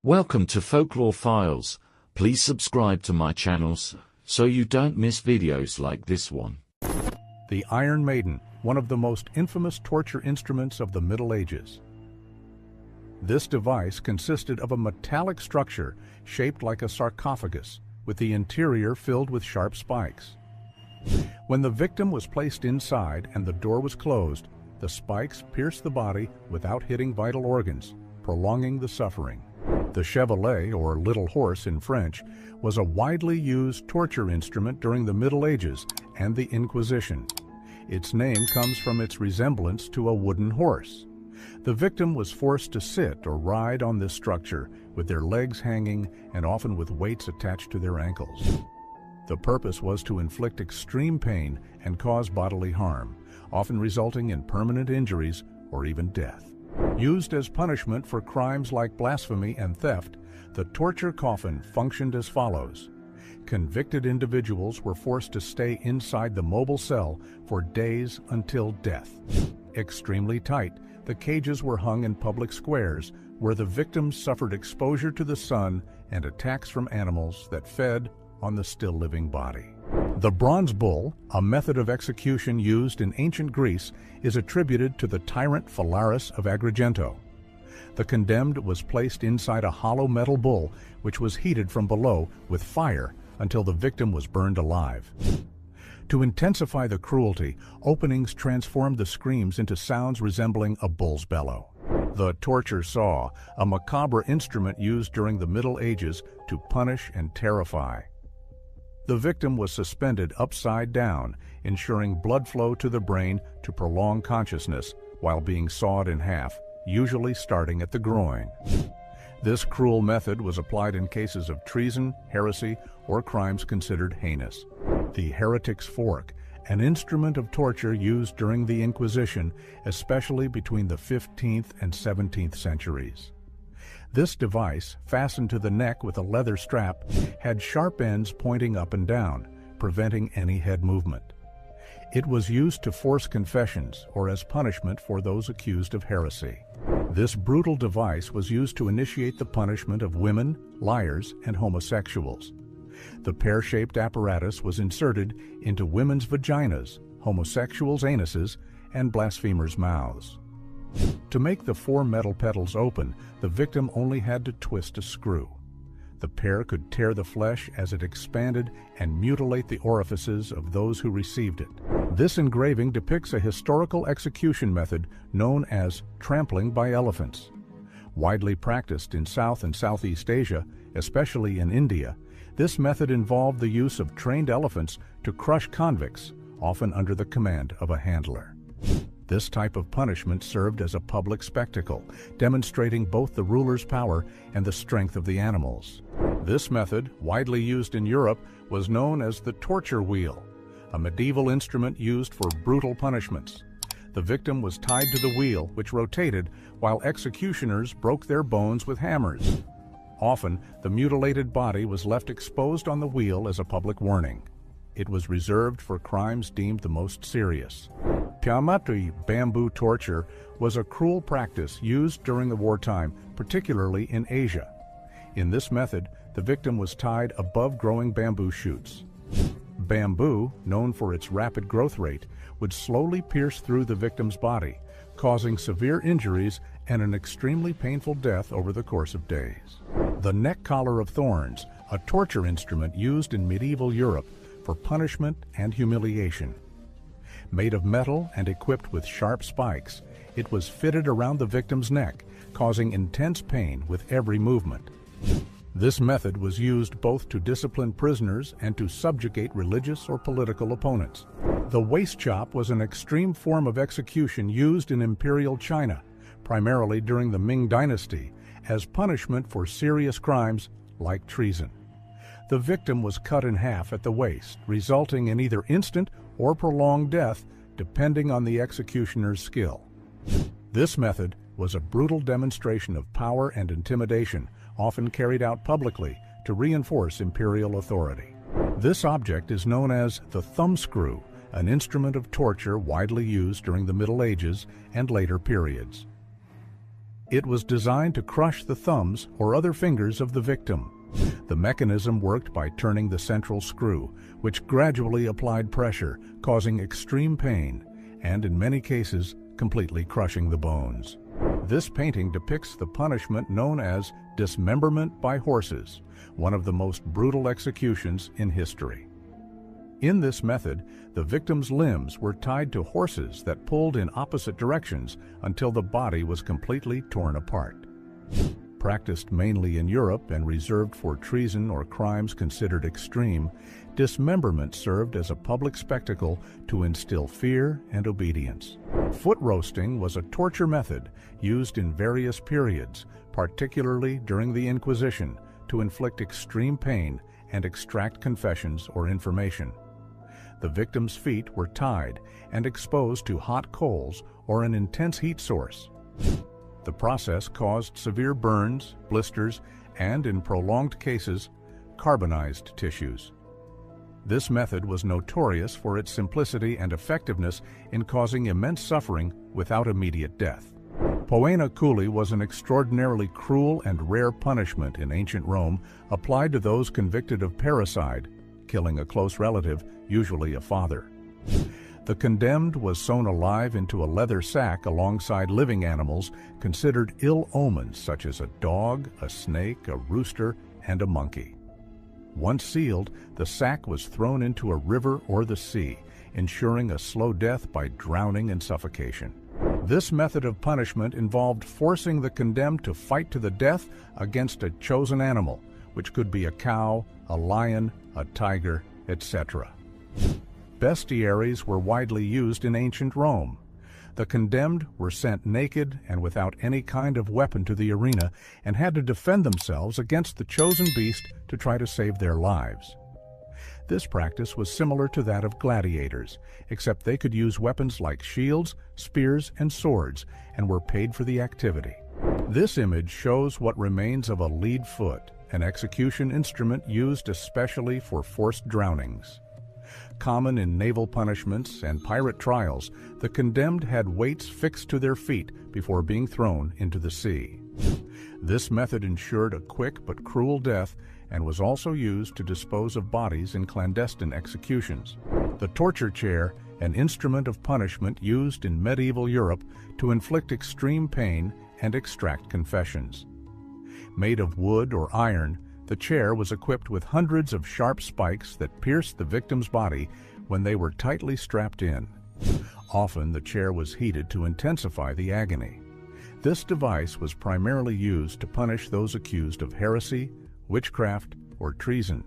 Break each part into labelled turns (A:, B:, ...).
A: Welcome to Folklore Files. Please subscribe to my channels so you don't miss videos like this one.
B: The Iron Maiden, one of the most infamous torture instruments of the Middle Ages. This device consisted of a metallic structure shaped like a sarcophagus, with the interior filled with sharp spikes. When the victim was placed inside and the door was closed, the spikes pierced the body without hitting vital organs, prolonging the suffering. The chevalet, or little horse in French, was a widely used torture instrument during the Middle Ages and the Inquisition. Its name comes from its resemblance to a wooden horse. The victim was forced to sit or ride on this structure, with their legs hanging and often with weights attached to their ankles. The purpose was to inflict extreme pain and cause bodily harm, often resulting in permanent injuries or even death. Used as punishment for crimes like blasphemy and theft, the torture coffin functioned as follows. Convicted individuals were forced to stay inside the mobile cell for days until death. Extremely tight, the cages were hung in public squares where the victims suffered exposure to the sun and attacks from animals that fed on the still-living body. The bronze bull, a method of execution used in ancient Greece, is attributed to the tyrant Phalaris of Agrigento. The condemned was placed inside a hollow metal bull which was heated from below with fire until the victim was burned alive. To intensify the cruelty, openings transformed the screams into sounds resembling a bull's bellow. The torture saw, a macabre instrument used during the Middle Ages to punish and terrify. The victim was suspended upside down, ensuring blood flow to the brain to prolong consciousness while being sawed in half, usually starting at the groin. This cruel method was applied in cases of treason, heresy, or crimes considered heinous. The heretic's fork, an instrument of torture used during the Inquisition, especially between the 15th and 17th centuries. This device, fastened to the neck with a leather strap, had sharp ends pointing up and down, preventing any head movement. It was used to force confessions or as punishment for those accused of heresy. This brutal device was used to initiate the punishment of women, liars, and homosexuals. The pear-shaped apparatus was inserted into women's vaginas, homosexuals' anuses, and blasphemers' mouths. To make the 4 metal petals open, the victim only had to twist a screw. The pear could tear the flesh as it expanded and mutilate the orifices of those who received it. This engraving depicts a historical execution method known as trampling by elephants. Widely practiced in South and Southeast Asia, especially in India, this method involved the use of trained elephants to crush convicts, often under the command of a handler. This type of punishment served as a public spectacle, demonstrating both the ruler's power and the strength of the animals. This method, widely used in Europe, was known as the torture wheel, a medieval instrument used for brutal punishments. The victim was tied to the wheel, which rotated, while executioners broke their bones with hammers. Often, the mutilated body was left exposed on the wheel as a public warning. It was reserved for crimes deemed the most serious. Piamatui bamboo torture was a cruel practice used during the wartime, particularly in Asia. In this method, the victim was tied above growing bamboo shoots. Bamboo, known for its rapid growth rate, would slowly pierce through the victim's body, causing severe injuries and an extremely painful death over the course of days. The neck collar of thorns, a torture instrument used in medieval Europe for punishment and humiliation. Made of metal and equipped with sharp spikes, it was fitted around the victim's neck, causing intense pain with every movement. This method was used both to discipline prisoners and to subjugate religious or political opponents. The waist chop was an extreme form of execution used in imperial China, primarily during the Ming Dynasty, as punishment for serious crimes like treason. The victim was cut in half at the waist, resulting in either instant or prolonged death, depending on the executioner's skill. This method was a brutal demonstration of power and intimidation, often carried out publicly to reinforce imperial authority. This object is known as the thumbscrew, an instrument of torture widely used during the Middle Ages and later periods. It was designed to crush the thumbs or other fingers of the victim. The mechanism worked by turning the central screw, which gradually applied pressure, causing extreme pain, and in many cases, completely crushing the bones. This painting depicts the punishment known as dismemberment by horses, one of the most brutal executions in history. In this method, the victim's limbs were tied to horses that pulled in opposite directions until the body was completely torn apart. Practiced mainly in Europe and reserved for treason or crimes considered extreme, dismemberment served as a public spectacle to instill fear and obedience. Foot roasting was a torture method used in various periods, particularly during the Inquisition, to inflict extreme pain and extract confessions or information. The victim's feet were tied and exposed to hot coals or an intense heat source. The process caused severe burns, blisters, and, in prolonged cases, carbonized tissues. This method was notorious for its simplicity and effectiveness in causing immense suffering without immediate death. Poena culi was an extraordinarily cruel and rare punishment in ancient Rome applied to those convicted of parricide, killing a close relative, usually a father. The condemned was sewn alive into a leather sack alongside living animals considered ill omens such as a dog, a snake, a rooster, and a monkey. Once sealed, the sack was thrown into a river or the sea, ensuring a slow death by drowning and suffocation. This method of punishment involved forcing the condemned to fight to the death against a chosen animal, which could be a cow, a lion, a tiger, etc. Bestiaries were widely used in ancient Rome. The condemned were sent naked and without any kind of weapon to the arena and had to defend themselves against the chosen beast to try to save their lives. This practice was similar to that of gladiators, except they could use weapons like shields, spears, and swords, and were paid for the activity. This image shows what remains of a lead foot, an execution instrument used especially for forced drownings. Common in naval punishments and pirate trials, the condemned had weights fixed to their feet before being thrown into the sea. This method ensured a quick but cruel death and was also used to dispose of bodies in clandestine executions. The torture chair, an instrument of punishment used in medieval Europe to inflict extreme pain and extract confessions. Made of wood or iron, the chair was equipped with hundreds of sharp spikes that pierced the victim's body when they were tightly strapped in. Often the chair was heated to intensify the agony. This device was primarily used to punish those accused of heresy, witchcraft, or treason.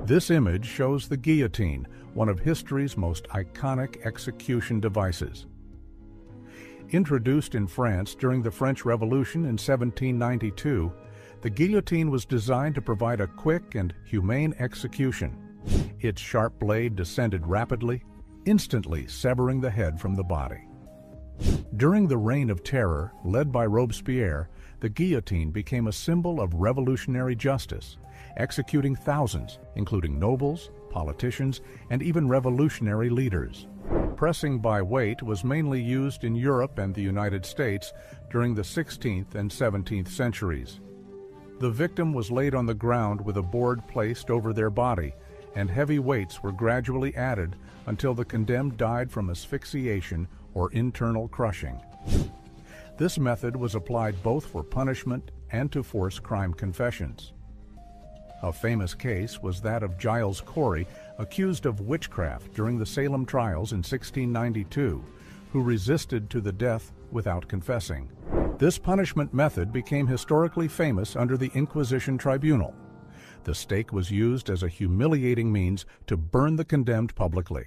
B: This image shows the guillotine, one of history's most iconic execution devices. Introduced in France during the French Revolution in 1792, the guillotine was designed to provide a quick and humane execution. Its sharp blade descended rapidly, instantly severing the head from the body. During the Reign of Terror, led by Robespierre, the guillotine became a symbol of revolutionary justice, executing thousands, including nobles, politicians, and even revolutionary leaders. Pressing by weight was mainly used in Europe and the United States during the 16th and 17th centuries. The victim was laid on the ground with a board placed over their body, and heavy weights were gradually added until the condemned died from asphyxiation or internal crushing. This method was applied both for punishment and to force crime confessions. A famous case was that of Giles Corey, accused of witchcraft during the Salem trials in 1692, who resisted to the death without confessing. This punishment method became historically famous under the Inquisition tribunal. The stake was used as a humiliating means to burn the condemned publicly.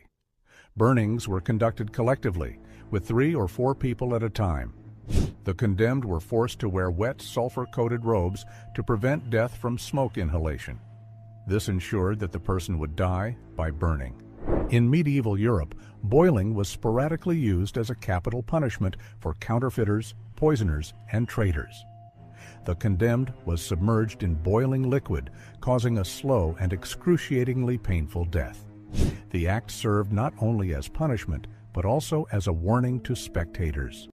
B: Burnings were conducted collectively, with 3 or 4 people at a time. The condemned were forced to wear wet, sulfur-coated robes to prevent death from smoke inhalation. This ensured that the person would die by burning. In medieval Europe, boiling was sporadically used as a capital punishment for counterfeiters, poisoners, and traitors. The condemned was submerged in boiling liquid, causing a slow and excruciatingly painful death. The act served not only as punishment, but also as a warning to spectators.